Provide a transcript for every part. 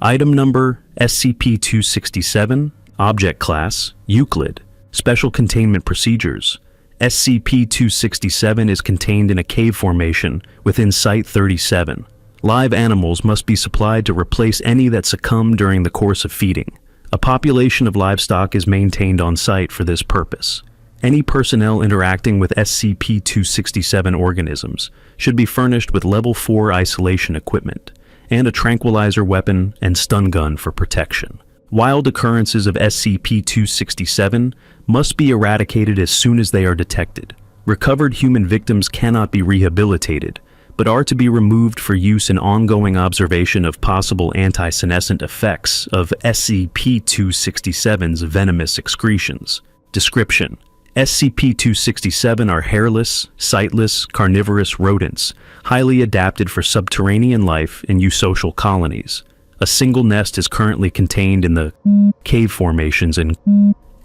Item number SCP-267, Object Class, Euclid, Special Containment Procedures. SCP-267 is contained in a cave formation within Site-37. Live animals must be supplied to replace any that succumb during the course of feeding. A population of livestock is maintained on site for this purpose. Any personnel interacting with SCP-267 organisms should be furnished with Level 4 isolation equipment and a tranquilizer weapon and stun gun for protection. Wild occurrences of SCP-267 must be eradicated as soon as they are detected. Recovered human victims cannot be rehabilitated, but are to be removed for use in ongoing observation of possible anti-senescent effects of SCP-267's venomous excretions. Description: SCP-267 are hairless, sightless, carnivorous rodents, highly adapted for subterranean life in eusocial colonies. A single nest is currently contained in the cave formations in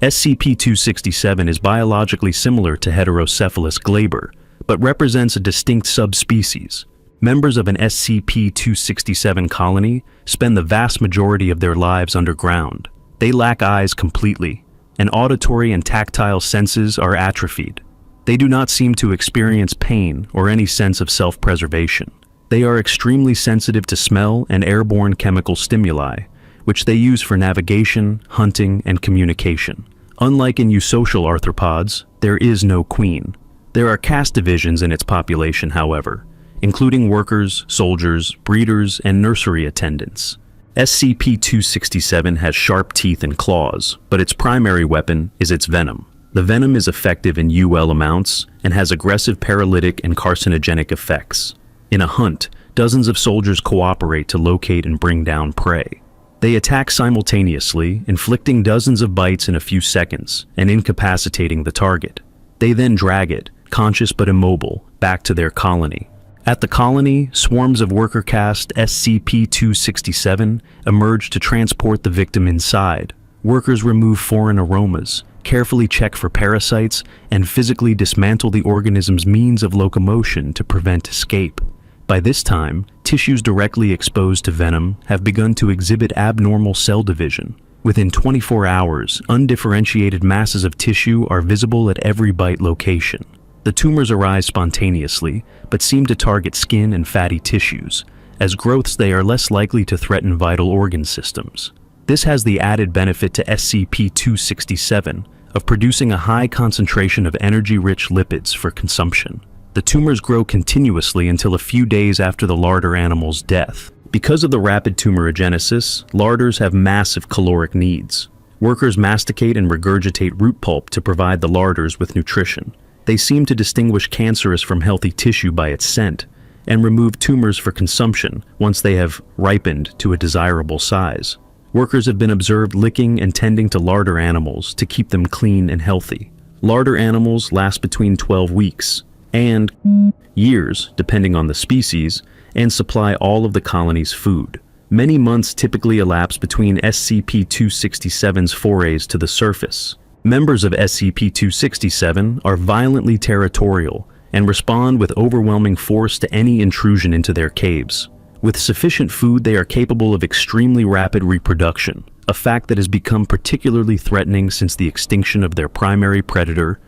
SCP-267 is biologically similar to Heterocephalus glaber, but represents a distinct subspecies. Members of an SCP-267 colony spend the vast majority of their lives underground. They lack eyes completely, and auditory and tactile senses are atrophied. They do not seem to experience pain or any sense of self-preservation. They are extremely sensitive to smell and airborne chemical stimuli, which they use for navigation, hunting, and communication. Unlike in eusocial arthropods, there is no queen. There are caste divisions in its population, however, including workers, soldiers, breeders, and nursery attendants. SCP-267 has sharp teeth and claws, but its primary weapon is its venom. The venom is effective in UL amounts and has aggressive paralytic and carcinogenic effects. In a hunt, dozens of soldiers cooperate to locate and bring down prey. They attack simultaneously, inflicting dozens of bites in a few seconds and incapacitating the target. They then drag it, conscious but immobile, back to their colony. At the colony, swarms of worker caste SCP-267 emerge to transport the victim inside. Workers remove foreign aromas, carefully check for parasites, and physically dismantle the organism's means of locomotion to prevent escape. By this time, tissues directly exposed to venom have begun to exhibit abnormal cell division. Within 24 hours, undifferentiated masses of tissue are visible at every bite location. The tumors arise spontaneously, but seem to target skin and fatty tissues. As growths, they are less likely to threaten vital organ systems. This has the added benefit to SCP-267 of producing a high concentration of energy-rich lipids for consumption. The tumors grow continuously until a few days after the larder animal's death. Because of the rapid tumorigenesis, larders have massive caloric needs. Workers masticate and regurgitate root pulp to provide the larders with nutrition. They seem to distinguish cancerous from healthy tissue by its scent, and remove tumors for consumption once they have ripened to a desirable size. Workers have been observed licking and tending to larder animals to keep them clean and healthy. Larder animals last between 12 weeks and years, depending on the species, and supply all of the colony's food. Many months typically elapse between SCP-267's forays to the surface. Members of SCP-267 are violently territorial and respond with overwhelming force to any intrusion into their caves. With sufficient food, they are capable of extremely rapid reproduction, a fact that has become particularly threatening since the extinction of their primary predator.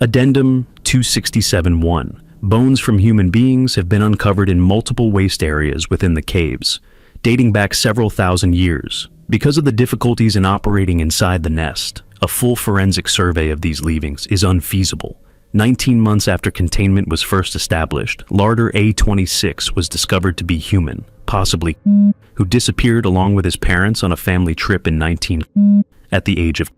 Addendum 267-1. Bones from human beings have been uncovered in multiple waste areas within the caves, dating back several thousand years. Because of the difficulties in operating inside the nest, a full forensic survey of these leavings is unfeasible. 19 months after containment was first established, Larder A26 was discovered to be human, possibly who disappeared along with his parents on a family trip in at the age of.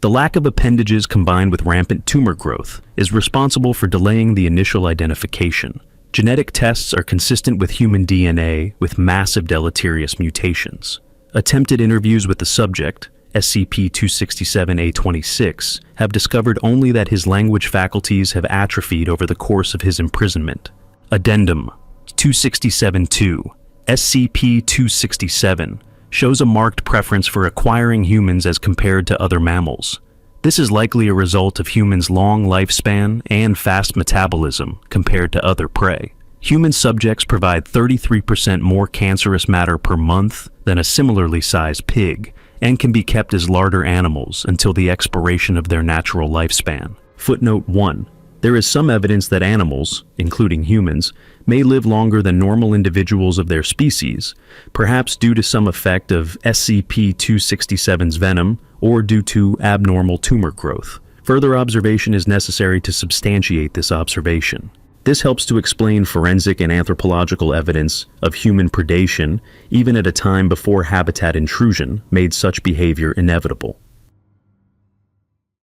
The lack of appendages combined with rampant tumor growth is responsible for delaying the initial identification. Genetic tests are consistent with human DNA with massive deleterious mutations. Attempted interviews with the subject, SCP-267-A26, have discovered only that his language faculties have atrophied over the course of his imprisonment. Addendum 267-2. SCP-267 shows a marked preference for acquiring humans as compared to other mammals. This is likely a result of humans' long lifespan and fast metabolism compared to other prey. Human subjects provide 33% more cancerous matter per month than a similarly sized pig, and can be kept as larder animals until the expiration of their natural lifespan. Footnote 1. There is some evidence that animals, including humans, may live longer than normal individuals of their species, perhaps due to some effect of SCP-267's venom or due to abnormal tumor growth. Further observation is necessary to substantiate this observation. This helps to explain forensic and anthropological evidence of human predation, even at a time before habitat intrusion made such behavior inevitable.